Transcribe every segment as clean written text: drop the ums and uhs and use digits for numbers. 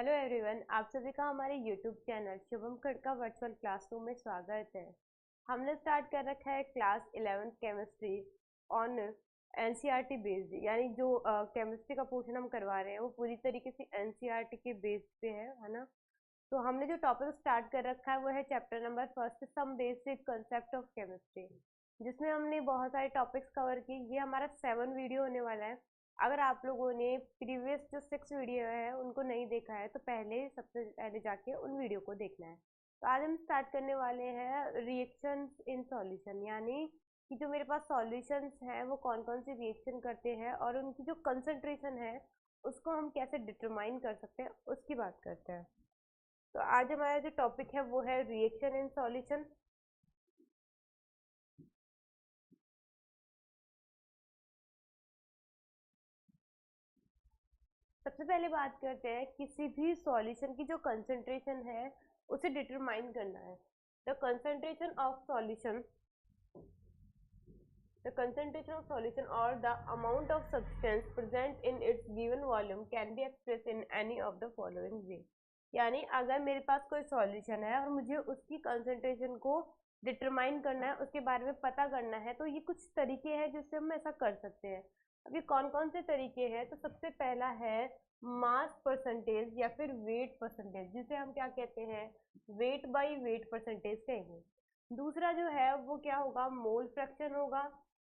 Hello everyone, आप सभी का हमारे YouTube channel Shubham Khadka virtual classroom में स्वागत है। हमने स्टार्ट कर रखा है class 11th chemistry on NCERT based, यानी जो केमिस्ट्री का पोर्शन हम करवा रहे हैं वो पूरी तरीके से एनसीईआरटी के बेस्ड पे है ना। तो हमने जो टॉपिक स्टार्ट कर रखा है वो है chapter number first, some basic concept of chemistry, जिसमें हमने बहुत सारे टॉपिक्स कवर किए। ये हमारा 7 वीडियो होने वाला है। अगर आप लोगों ने प्रीवियस जो 6 वीडियो है उनको नहीं देखा है तो पहले सबसे पहले जाके उन वीडियो को देखना है। तो आज हम स्टार्ट करने वाले हैं रिएक्शंस इन सॉल्यूशन, यानी कि जो मेरे पास सॉल्यूशंस हैं वो कौन कौन से रिएक्शन करते हैं और उनकी जो कंसंट्रेशन है उसको हम कैसे डिटरमाइन कर सकते हैं उसकी बात करते हैं। तो आज हमारा जो टॉपिक है वो है रिएक्शन इन सॉल्यूशन। सबसे पहले बात करते हैं किसी भी सॉल्यूशन की जो कंसंट्रेशन है उसे डिटरमाइन करना है। The concentration of solution The concentration of solution or the amount of substance present in its given volume can be expressed in any of the following way। यानी अगर मेरे पास कोई सॉल्यूशन है और मुझे उसकी कंसंट्रेशन को डिटरमाइन करना है, उसके बारे में पता करना है, तो ये कुछ तरीके हैं जिससे हम ऐसा कर सकते हैं। अभी कौन कौन से तरीके हैं? तो सबसे पहला है मास परसेंटेज या फिर वेट परसेंटेज, जिसे हम क्या कहते हैं, वेट बाई वेट परसेंटेज कहेंगे। दूसरा जो है वो क्या होगा, मोल फ्रैक्शन होगा।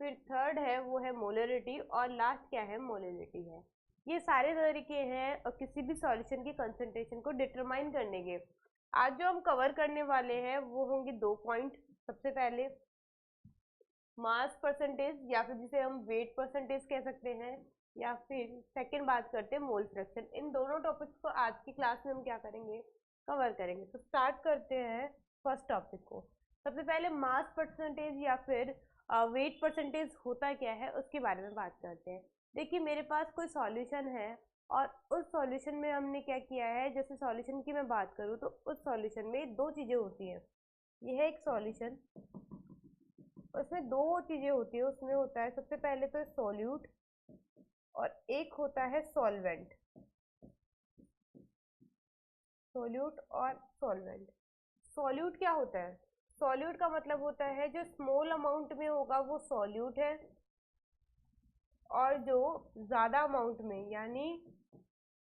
फिर थर्ड है वो है मोलरिटी और लास्ट क्या है, मोलरिटी है। ये सारे तरीके हैं और किसी भी सॉल्यूशन की कंसंट्रेशन को डिटरमाइन करने के। आज जो हम कवर करने वाले हैं वो होंगे 2 पॉइंट। सबसे पहले मास परसेंटेज या फिर जिसे हम वेट परसेंटेज कह सकते हैं, या फिर सेकंड बात करते हैं मोल फ्रैक्शन। इन दोनों टॉपिक्स को आज की क्लास में हम क्या करेंगे, कवर करेंगे। तो स्टार्ट करते हैं फर्स्ट टॉपिक को। सबसे पहले मास परसेंटेज या फिर वेट परसेंटेज होता क्या है उसके बारे में बात करते हैं। देखिए मेरे पास कोई सॉल्यूशन है और उस सॉल्यूशन में हमने क्या किया है, जैसे सॉल्यूशन की मैं बात करूँ तो उस सॉल्यूशन में 2 चीज़ें होती हैं। यह है एक सॉल्यूशन, उसमें 2 चीज़ें होती है। उसमें होता है सबसे पहले तो सॉल्यूट और एक होता है सॉल्वेंट। सॉल्यूट और सॉल्वेंट। सॉल्यूट क्या होता है? सॉल्यूट का मतलब होता है जो स्मॉल अमाउंट में होगा वो सॉल्यूट है, और जो ज़्यादा अमाउंट में यानी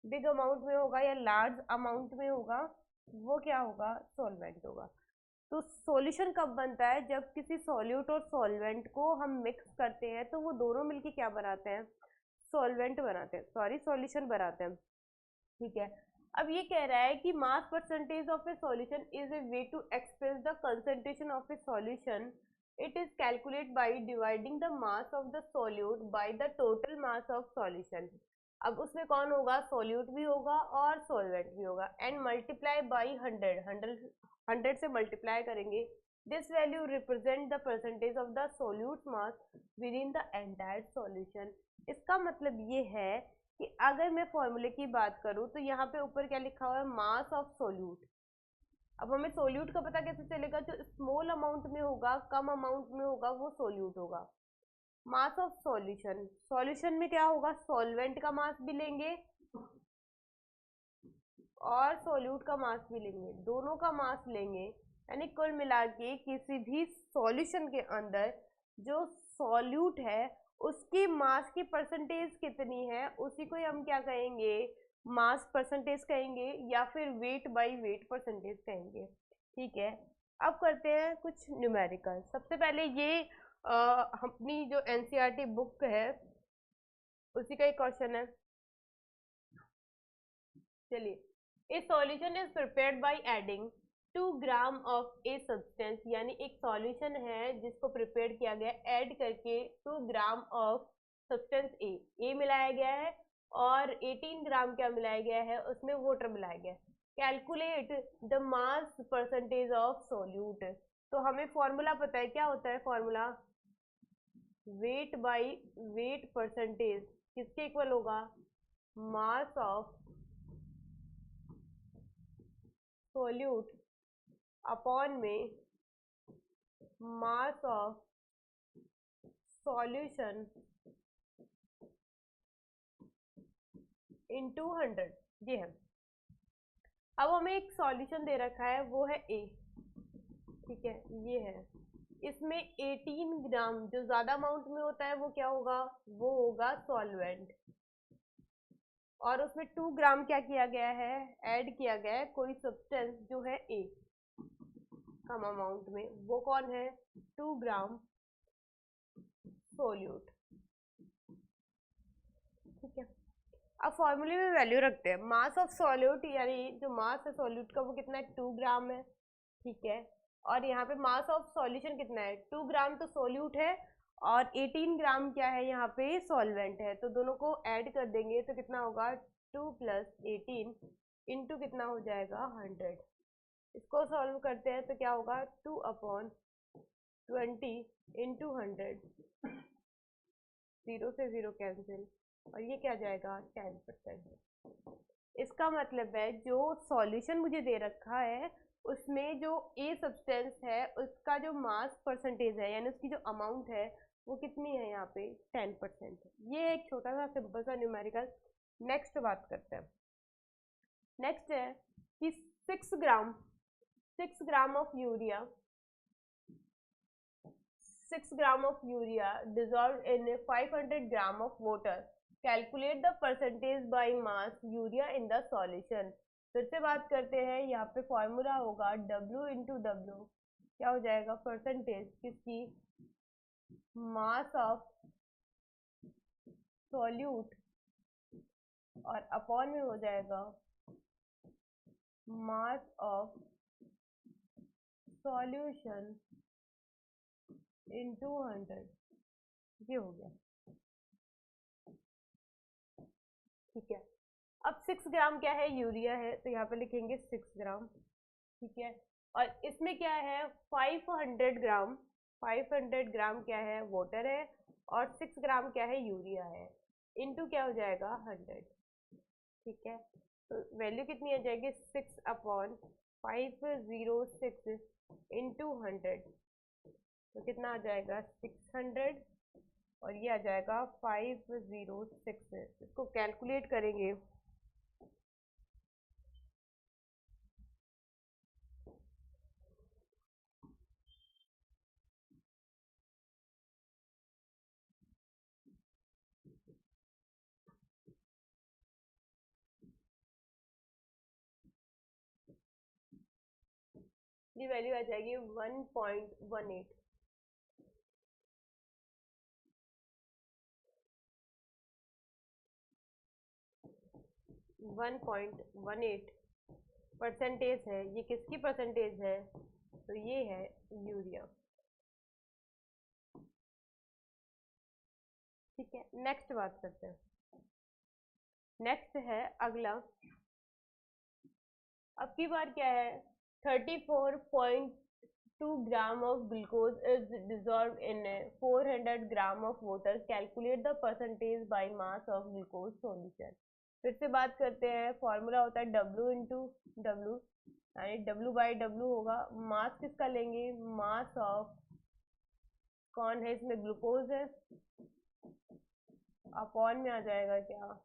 बिग अमाउंट में होगा या लार्ज अमाउंट में होगा वो क्या होगा, सॉल्वेंट होगा। तो सॉल्यूशन कब बनता है? जब किसी सॉल्यूट और सॉल्वेंट को हम मिक्स करते हैं तो वो दोनों मिलके क्या बनाते हैं, सॉल्वेंट बनाते हैं, सॉरी सॉल्यूशन बनाते हैं। ठीक है। अब ये कह रहा है कि mass percentage of a solution is a way to express the concentration of a solution. It is calculate by dividing the mass of the solute by the total mass of solution. अब उसमें कौन होगा, solute भी होगा और solvent भी होगा, and multiply by 100 से मल्टीप्लाई करेंगे। This value represent the percentage of the solute mass with in the entire solution. इसका मतलब ये है कि अगर मैं फॉर्मूले की बात करूं तो यहाँ पे ऊपर क्या लिखा हुआ है, मास ऑफ सोल्यूट। अब हमें सोल्यूट का पता कैसे चलेगा? जो स्मॉल अमाउंट में होगा, कम अमाउंट में होगा, वो सोल्यूट होगा। मास ऑफ सॉल्यूशन, सॉल्यूशन में क्या होगा, सॉल्वेंट का मास भी लेंगे और सोल्यूट का मास भी लेंगे, दोनों का मास लेंगे। यानी कुल मिला के किसी भी सॉल्यूशन के अंदर जो सॉल्यूट है उसकी मास की परसेंटेज कितनी है उसी को हम क्या कहेंगे, मास परसेंटेज कहेंगे या फिर वेट बाय वेट परसेंटेज कहेंगे। ठीक है। अब करते हैं कुछ न्यूमेरिकल। सबसे पहले ये अपनी जो एनसीईआरटी बुक है उसी का एक क्वेश्चन है। चलिए, ए solution is prepared by adding 2 gram of a substance, यानी एक सॉल्यूशन है जिसको प्रिपेयर किया गया ऐड करके 2 ग्राम ऑफ सब्सटेंस ए मिलाया गया है और 18 ग्राम क्या मिलाया गया है, उसमें वाटर मिलाया गया है। Calculate the mass percentage of solute. तो हमें फॉर्मूला पता है, क्या होता है formula, weight by wait percentage किसके इक्वल होगा, मास ऑफ सोल्यूट अपॉन में मास ऑफ सॉल्यूशन इनटू 100। ये है। अब हमें एक सॉल्यूशन दे रखा है, वो है ए, ठीक है, ये है। इसमें 18 ग्राम जो ज्यादा अमाउंट में होता है वो क्या होगा, वो होगा सॉल्वेंट। और उसमें 2 ग्राम क्या किया गया है, ऐड किया गया है कोई सब्सटेंस जो है ए कम अमाउंट में, वो कौन है, 2 ग्राम सोल्यूट, ठीक है। अब फॉर्मूले में वैल्यू रखते हैं, मास ऑफ सॉल्यूट, यानी जो मास है सॉल्यूट का वो कितना है, 2 ग्राम है, ठीक है। और यहाँ पे मास ऑफ सॉल्यूशन कितना है, 2 ग्राम तो सोल्यूट है, और 18 ग्राम क्या है यहाँ पे, सॉल्वेंट है। तो दोनों को ऐड कर देंगे तो कितना होगा, 2 + 18 इंटू कितना हो जाएगा, 100। इसको सॉल्व करते हैं तो क्या होगा, 2/20 इंटू 100, 0 से 0 कैंसिल, और ये क्या जाएगा, 10%। इसका मतलब है जो सॉल्यूशन मुझे दे रखा है उसमें जो ए सब्सटेंस है उसका जो मास परसेंटेज है, यानी उसकी जो अमाउंट है वो कितनी है, यहाँ पे 10% है। ये एक छोटा सा सिंपल सा न्यूमेरिकल। नेक्स्ट बात करते हैं। नेक्स्ट है कि 6 gram of urea 6 gram of urea dissolved in 500 gram of water. Calculate the percentage by mass urea in the solution. फिर से बात करते हैं, यहाँ पे फॉर्मूला होगा W इंटू डब्ल्यू, क्या हो जाएगा, परसेंटेज किसकी, मास ऑफ सॉल्यूट, और अपॉन में हो जाएगा मास ऑफ सॉल्यूशन इंटू 100। ये हो गया, ठीक है। अब 6 ग्राम क्या है, यूरिया है, तो यहाँ पे लिखेंगे 6 ग्राम, ठीक है। और इसमें क्या है, 500 ग्राम क्या है, वाटर है, और 6 ग्राम क्या है, यूरिया है, इनटू क्या हो जाएगा, 100, ठीक है। तो वैल्यू कितनी आ जाएगी, 6/506 इंटू 100, तो कितना आ जाएगा, 600, और ये आ जाएगा 506। इसको कैलकुलेट करेंगे, ये वैल्यू आ जाएगी 1.18। 1.18 परसेंटेज है। ये किसकी परसेंटेज है, तो ये है यूरिया, ठीक है। नेक्स्ट बात करते हैं। नेक्स्ट है अगला, अब की बार क्या है, 34.2 gram of glucose is dissolve in 400 gram of water. Calculate the percentage by mass of glucose solution. फिर से बात करते हैं, फॉर्मूला होता है W इंटू डब्ल्यू, यानी W/W होगा। मास किसका लेंगे, मास ऑफ, कौन है इसमें, ग्लूकोज है, अपॉन में आ जाएगा क्या,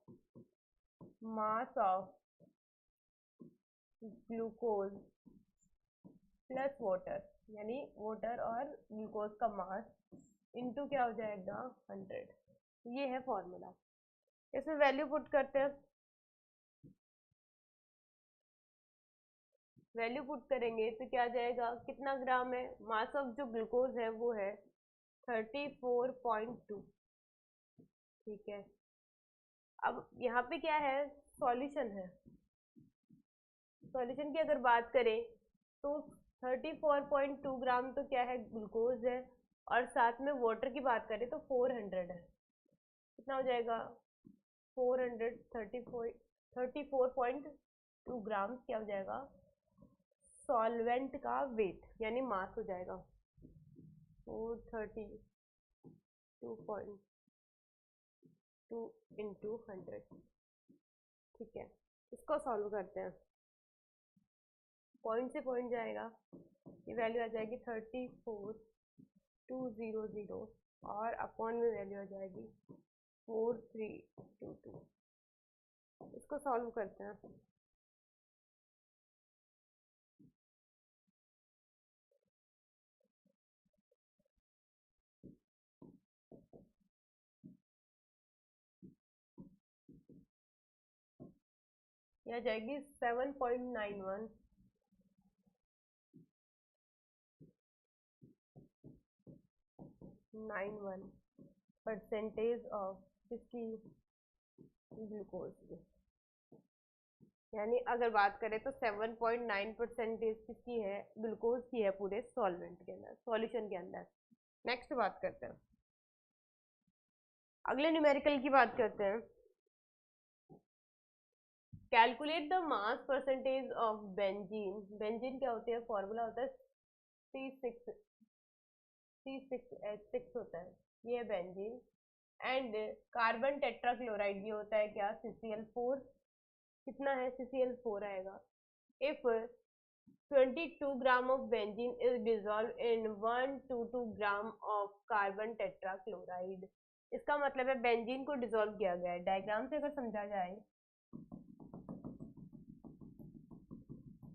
mass of glucose plus water, यानी वाटर और ग्लूकोज का मास इनटू क्या हो जाएगा, 100। ये है फॉर्मूला। इसमें वैल्यू पुट करते हैं, वैल्यू पुट करेंगे तो क्या आ जाएगा, कितना ग्राम है, मास ऑफ जो ग्लूकोज है वो है 34.2, ठीक है। अब यहाँ पे क्या है, सॉल्यूशन है। सॉल्यूशन की अगर बात करें तो 34.2 ग्राम तो क्या है, ग्लूकोज है, और साथ में वाटर की बात करें तो 400 है। कितना हो जाएगा, 34.2 ग्राम क्या हो जाएगा, सॉल्वेंट का वेट यानी मास हो जाएगा 432.2 इंटू 100, ठीक है। इसको सॉल्व करते हैं, पॉइंट से पॉइंट जाएगा, ये वैल्यू आ जाएगी 34,200, और अपॉन में वैल्यू आ जाएगी 4322। इसको सॉल्व करते हैं, ये आ जाएगी 7.91 परसेंटेज ऑफ किसकी, ग्लूकोज की। यानी अगर बात करें तो 7.9% किसकी है, ग्लूकोज की है पूरे सॉल्वेंट के अंदर, सॉल्यूशन के अंदर। नेक्स्ट बात करते हैं, अगले न्यूमेरिकल की बात करते हैं। Calculate the mass percentage of benzene. Benzene क्या होती है, फॉर्मूला होता है C6H6 होता है, ये है बेंजीन। एंड कार्बन टेट्राक्लोराइड ये होता है क्या, CCl4। कितना है, CCl4 आएगा। If 22 gram of benzene is dissolve in 122 gram of carbon tetrachloride. इसका मतलब है बेंजीन को डिजॉल्व किया गया है। डायग्राम से अगर समझा जाए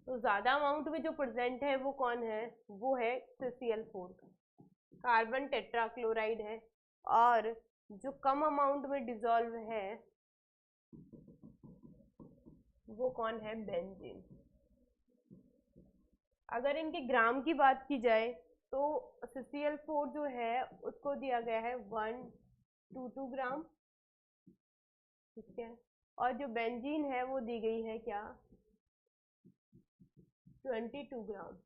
तो ज्यादा अमाउंट में जो प्रेजेंट है वो कौन है, वो है CCl4 कार्बन टेट्राक्लोराइड है। और जो कम अमाउंट में डिजॉल्व है वो कौन है, बेंजीन। अगर इनके ग्राम की बात की जाए तो CCl4 जो है उसको दिया गया है 122 ग्राम, ठीक है। और जो बेंजीन है वो दी गई है क्या, 22 ग्राम।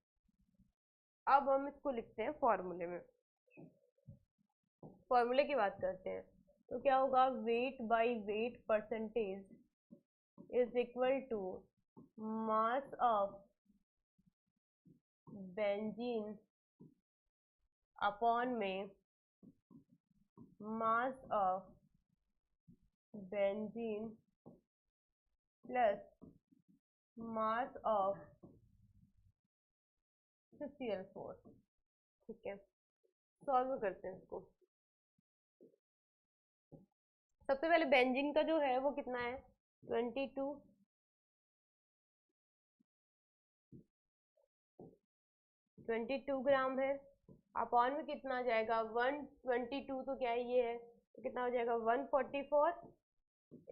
अब हम इसको लिखते हैं फॉर्मूले में, फॉर्मूले की बात करते हैं। तो क्या होगा, weight by weight percentage is equal to mass of benzene upon में mass of benzene plus mass of CCl4, ठीक है। सॉल्व करते हैं इसको। सबसे पहले बेंजीन का जो है वो कितना है, 22 ग्राम है। अपॉन में कितना आ जाएगा, 122 तो क्या है, ये है, तो कितना हो जाएगा 144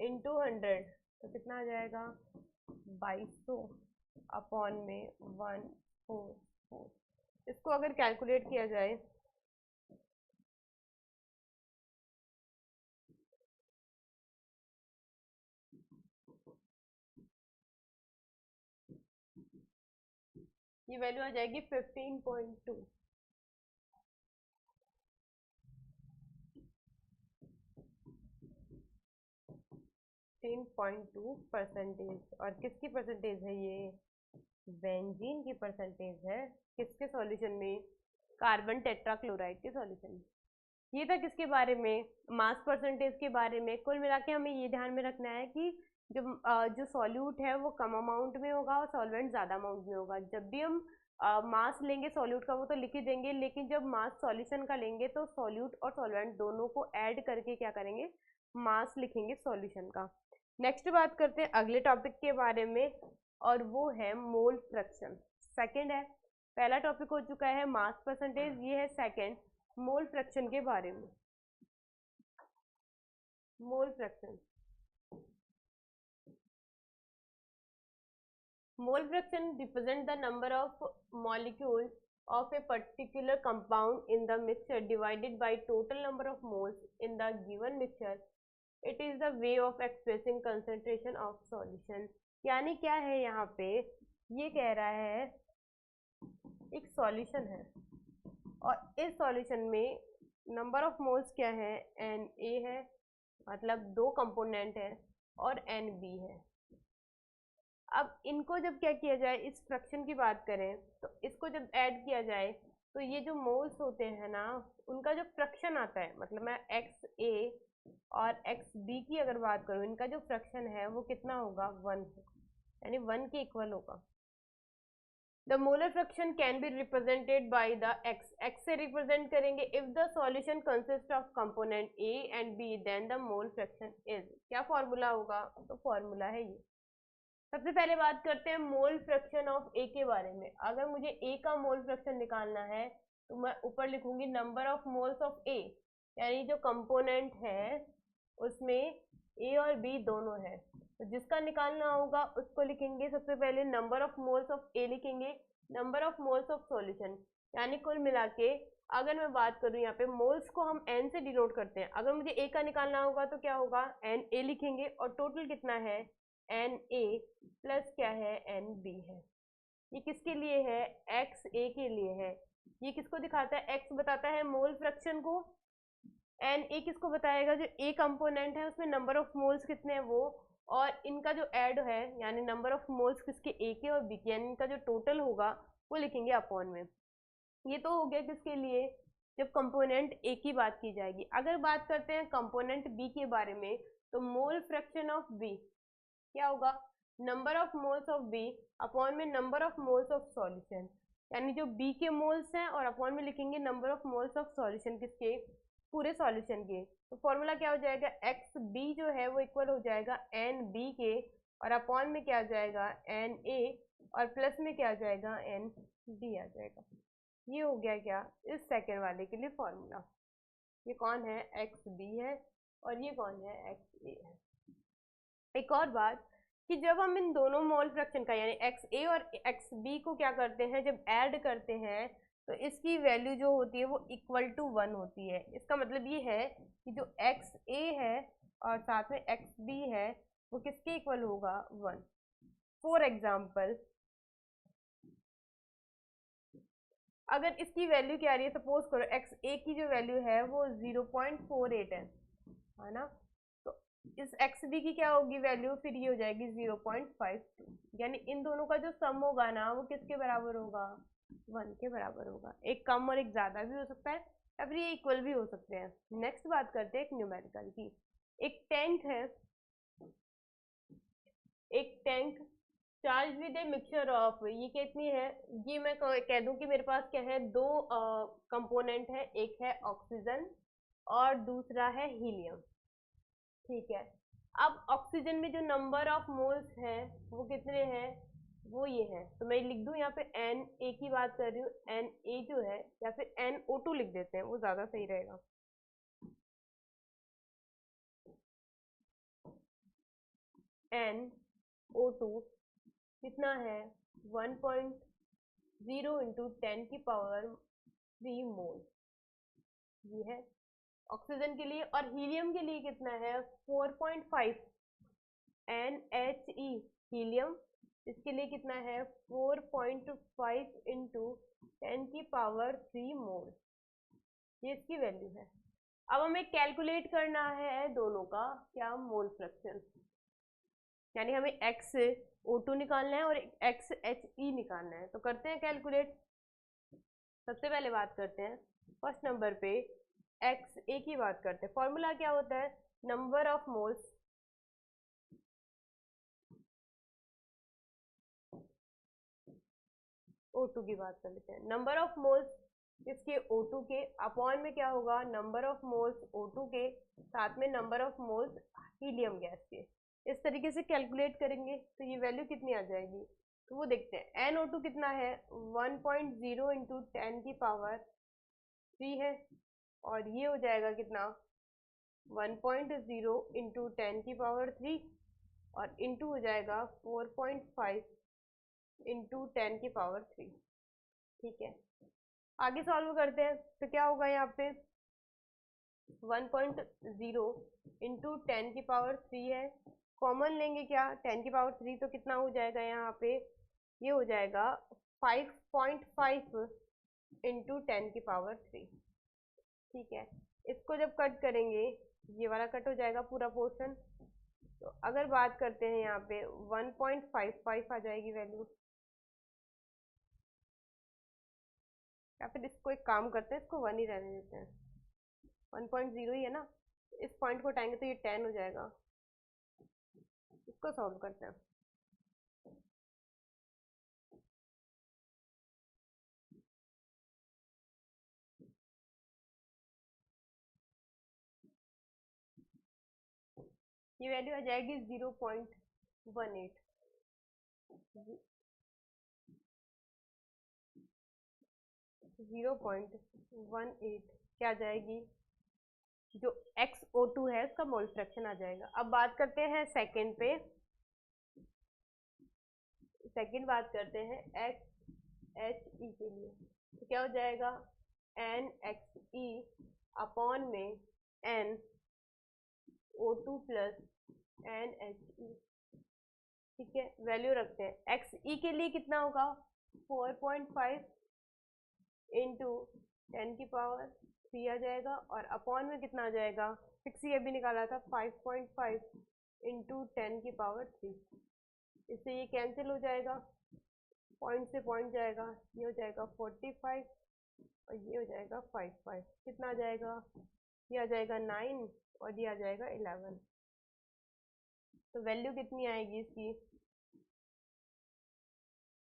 इंटू 100, तो कितना आ जाएगा 2200 अपॉन में 144। इसको अगर कैलकुलेट किया जाए ये वैल्यू आ जाएगी 15.2। 15.2%। और किसकी परसेंटेज है ये, बेंजीन की परसेंटेज है। किसके सॉल्यूशन में, कार्बन टेट्राक्लोराइड के सॉल्यूशन में। ये था किसके बारे में, मास परसेंटेज के बारे में। कुल मिला के हमें ये ध्यान में रखना है कि जो सॉल्यूट है वो कम अमाउंट में होगा और सॉल्वेंट ज़्यादा अमाउंट में होगा। जब भी हम मास लेंगे सॉल्यूट का वो तो लिख ही देंगे, लेकिन जब मास सॉल्यूशन का लेंगे तो सॉल्यूट और सॉल्वेंट दोनों को ऐड करके क्या करेंगे, मास लिखेंगे सॉल्यूशन का। नेक्स्ट बात करते हैं अगले टॉपिक के बारे में, और वो है मोल फ्रैक्शन। सेकंड है, पहला टॉपिक हो चुका है मास परसेंटेज, ये है सेकंड मोल फ्रैक्शन के बारे में। Mole fraction, mole fraction represent the number of molecule of a particular compound in the mixture divided by total number of moles in the given mixture. It is the way of expressing concentration of solution. यानी क्या है यहाँ पे, ये कह रहा है एक सॉल्यूशन है और इस सॉल्यूशन में नंबर ऑफ मोल्स क्या है, Na है, मतलब 2 कंपोनेंट है, और Nb है। अब इनको जब क्या किया जाए, इस फ्रैक्शन की बात करें तो इसको जब ऐड किया जाए तो ये जो मोल्स होते हैं ना, उनका जो फ्रैक्शन आता है, मतलब मैं XA और XB की अगर बात करूँ, इनका जो फ्रैक्शन है वो कितना होगा, 1 यानी 1 के इक्वल होगा। The molar fraction can be represented by the x से रिप्रेजेंट करेंगे। If the solution consist of component A and B then the mole fraction is, क्या फॉर्मूला होगा, तो फॉर्मूला है ये। सबसे पहले बात करते हैं मोल फ्रैक्शन ऑफ A के बारे में। अगर मुझे A का मोल फ्रैक्शन निकालना है तो मैं ऊपर लिखूंगी number of moles of A, यानी जो कंपोनेंट है उसमें ए और बी दोनों है, तो जिसका निकालना होगा उसको लिखेंगे सबसे पहले नंबर ऑफ मोल्स ऑफ ए लिखेंगे, number of moles of solution, यानी कुल मिला के अगर मैं बात करूँ यहाँ पे मोल्स को हम एन से डिनोट करते हैं, अगर मुझे ए का निकालना होगा तो क्या होगा एन ए लिखेंगे, और टोटल कितना है एन ए प्लस क्या है एन बी है। ये किसके लिए है एक्स ए के लिए है। ये किसको दिखाता है एक्स बताता है मोल फ्रैक्शन को, एन ए किसको बताएगा जो ए कंपोनेंट है उसमें नंबर ऑफ मोल्स कितने हैं वो, और इनका जो ऐड है यानी नंबर ऑफ मोल्स किसके ए के और बी के, यानी इनका जो टोटल होगा वो लिखेंगे अपॉन में। ये तो हो गया किसके लिए जब कंपोनेंट ए की बात की जाएगी। अगर बात करते हैं कंपोनेंट बी के बारे में तो मोल फ्रैक्शन ऑफ बी क्या होगा number of moles of B upon में number of moles of solution, यानी जो बी के मोल्स हैं और अपॉन में लिखेंगे number of moles of solution किसके पूरे सॉल्यूशन के। तो फॉर्मूला क्या हो जाएगा एक्स बी जो है वो इक्वल हो जाएगा एन बी के, और अपॉन में क्या आ जाएगा एन ए, और प्लस में क्या आ जाएगा एन बी आ जाएगा। ये हो गया क्या इस सेकेंड वाले के लिए फॉर्मूला। ये कौन है एक्स बी है और ये कौन है एक्स ए है। एक और बात कि जब हम इन दोनों मोल फ्रैक्शन का यानी एक्स ए और एक्स बी को क्या करते हैं जब ऐड करते हैं तो इसकी वैल्यू जो होती है वो इक्वल टू 1 होती है। इसका मतलब ये है कि जो एक्स ए है और साथ में एक्स बी है वो किसके इक्वल होगा 1। फॉर एग्जाम्पल अगर इसकी वैल्यू क्या आ रही है सपोज करो एक्स ए की जो वैल्यू है वो 0.48 है ना, तो इस एक्स बी की क्या होगी वैल्यू फिर ये हो जाएगी 0.52, यानी इन दोनों का जो सम होगा ना वो किसके बराबर होगा 1 के बराबर होगा। एक कम और एक ज़्यादा भी हो सकता है या फिर ये इक्वल भी हो सकते हैं। नेक्स्ट बात करते हैं एक न्यूमेरिकल की। एक टैंक है, एक tank charge with a mixture of, ये कितनी है ये मैं कह दूं कि मेरे पास क्या है दो कंपोनेंट है, एक है ऑक्सीजन और दूसरा है हीलियम। ठीक है, अब ऑक्सीजन में जो नंबर ऑफ मोल्स हैं वो कितने हैं वो ये है, तो मैं लिख दूं यहाँ पे एन ए की बात कर रही हूँ, एन ए जो है या फिर NO2 लिख देते हैं वो ज्यादा सही रहेगा। NO2 कितना है 1.0 इंटू 10 की पावर 3 मोल, ये है ऑक्सीजन के लिए। और हीलियम के लिए कितना है 4.5 NHE हीलियम, इसके लिए कितना है 4.5 इंटू 10 की पावर 3 मोल, ये इसकी वैल्यू है। अब हमें कैलकुलेट करना है दोनों का क्या मोल फ्रैक्शन, यानी हमें XO2 निकालना है और XHE निकालना है। तो करते हैं कैलकुलेट। सबसे पहले बात करते हैं फर्स्ट नंबर पे XA की बात करते हैं। फॉर्मूला क्या होता है नंबर ऑफ मोल्स O2 की बात कर लेते हैं, नंबर ऑफ मोल्स इसके O2 के अपॉन में क्या होगा नंबर ऑफ मोल्स O2 के साथ में number of moles helium gas के। इस तरीके से कैलकुलेट करेंगे तो ये वैल्यू कितनी आ जाएगी, तो वो देखते हैं। NO2 कितना है 1.0 इंटू 10 की पावर 3 है, और ये हो जाएगा कितना 1.0 इंटू 10 की पावर 3 और इंटू हो जाएगा 4.5 इंटू 10 की पावर 3। ठीक है, आगे सॉल्व करते हैं तो क्या होगा यहाँ पे 1.0 इंटू 10 की पावर 3 है, कॉमन लेंगे क्या 10 की पावर 3 तो कितना हो जाएगा यहाँ पे ये हो जाएगा 5.5 इंटू 10 की पावर 3। ठीक है, इसको जब कट करेंगे ये वाला कट हो जाएगा पूरा पोर्शन। तो अगर बात करते हैं यहाँ पे 1.55 आ जाएगी वैल्यू, या फिर इसको एक काम करते हैं इसको 1 ही रहने देते हैं, 1.0 ही है ना, इस पॉइंट को हटाएंगे तो ये 10 हो जाएगा। इसको सॉल्व करते हैं। ये वैल्यू आ जाएगी 0.18, 0.18 क्या आ जाएगी, जो XO2 है इसका मोल फ्रैक्शन आ जाएगा। अब बात करते हैं सेकंड पे। सेकंड बात करते हैं XHE के लिए, तो क्या हो जाएगा NXE अपॉन में NO2 प्लस NHE। ठीक है, वैल्यू रखते हैं। XE के लिए कितना होगा 4.5 इंटू 10⁻³ आ जाएगा, और अपॉन में कितना आ जाएगा 6 ये भी निकाला था 5.5 इंटू 10⁻³। इससे ये कैंसिल हो जाएगा, पॉइंट से पॉइंट जाएगा, ये हो जाएगा 45 और ये हो जाएगा 55। कितना आ जाएगा, ये आ जाएगा 9 और ये आ जाएगा 11। तो वैल्यू कितनी आएगी इसकी,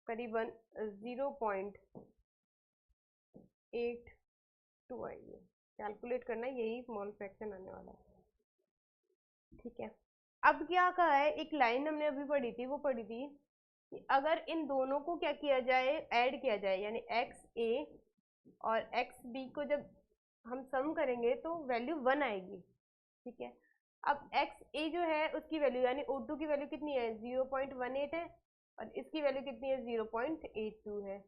करीबन 0.82 आएगी। कैलकुलेट करना है, यही मोल फ्रैक्शन आने वाला है। ठीक है, अब क्या कहा है, एक लाइन हमने अभी पढ़ी थी, वो पढ़ी थी कि अगर इन दोनों को क्या किया जाए, ऐड किया जाए, यानी XA और XB को जब हम सम करेंगे तो वैल्यू 1 आएगी। ठीक है, अब XA जो है उसकी वैल्यू यानी O2 की वैल्यू कितनी है 0.18 है, और इसकी वैल्यू कितनी है 0.82 है।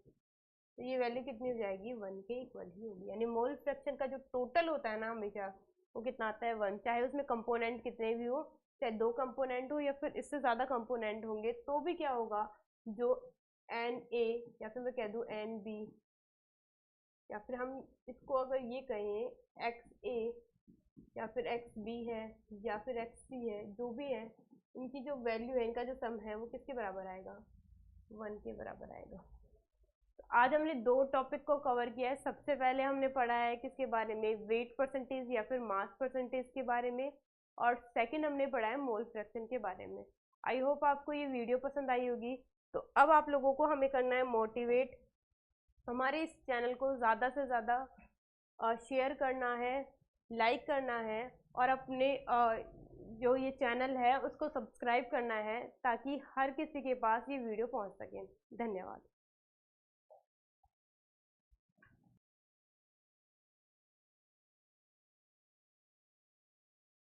तो ये वैल्यू कितनी हो जाएगी 1 के इक्वल ही होगी। यानी मोल फ्रैक्शन का जो टोटल होता है ना हमेशा, वो कितना आता है 1, चाहे उसमें कंपोनेंट कितने भी हो, चाहे 2 कंपोनेंट हो या फिर इससे ज़्यादा कंपोनेंट होंगे, तो भी क्या होगा, जो Na या फिर मैं कह दूँ Nb, या फिर हम इसको अगर ये कहें XA या फिर XB है या फिर XC है, जो भी है, इनकी जो वैल्यू है, इनका जो सम है, वो किसके बराबर आएगा 1 के बराबर आएगा। तो आज हमने 2 टॉपिक को कवर किया है। सबसे पहले हमने पढ़ा है किसके बारे में, वेट परसेंटेज या फिर मास परसेंटेज के बारे में, और सेकंड हमने पढ़ा है मोल फ्रैक्शन के बारे में। आई होप आपको ये वीडियो पसंद आई होगी। तो अब आप लोगों को हमें करना है मोटिवेट, हमारे इस चैनल को ज़्यादा से ज़्यादा शेयर करना है, लाइक करना है, और अपने जो ये चैनल है उसको सब्सक्राइब करना है, ताकि हर किसी के पास ये वीडियो पहुंच सके। धन्यवाद।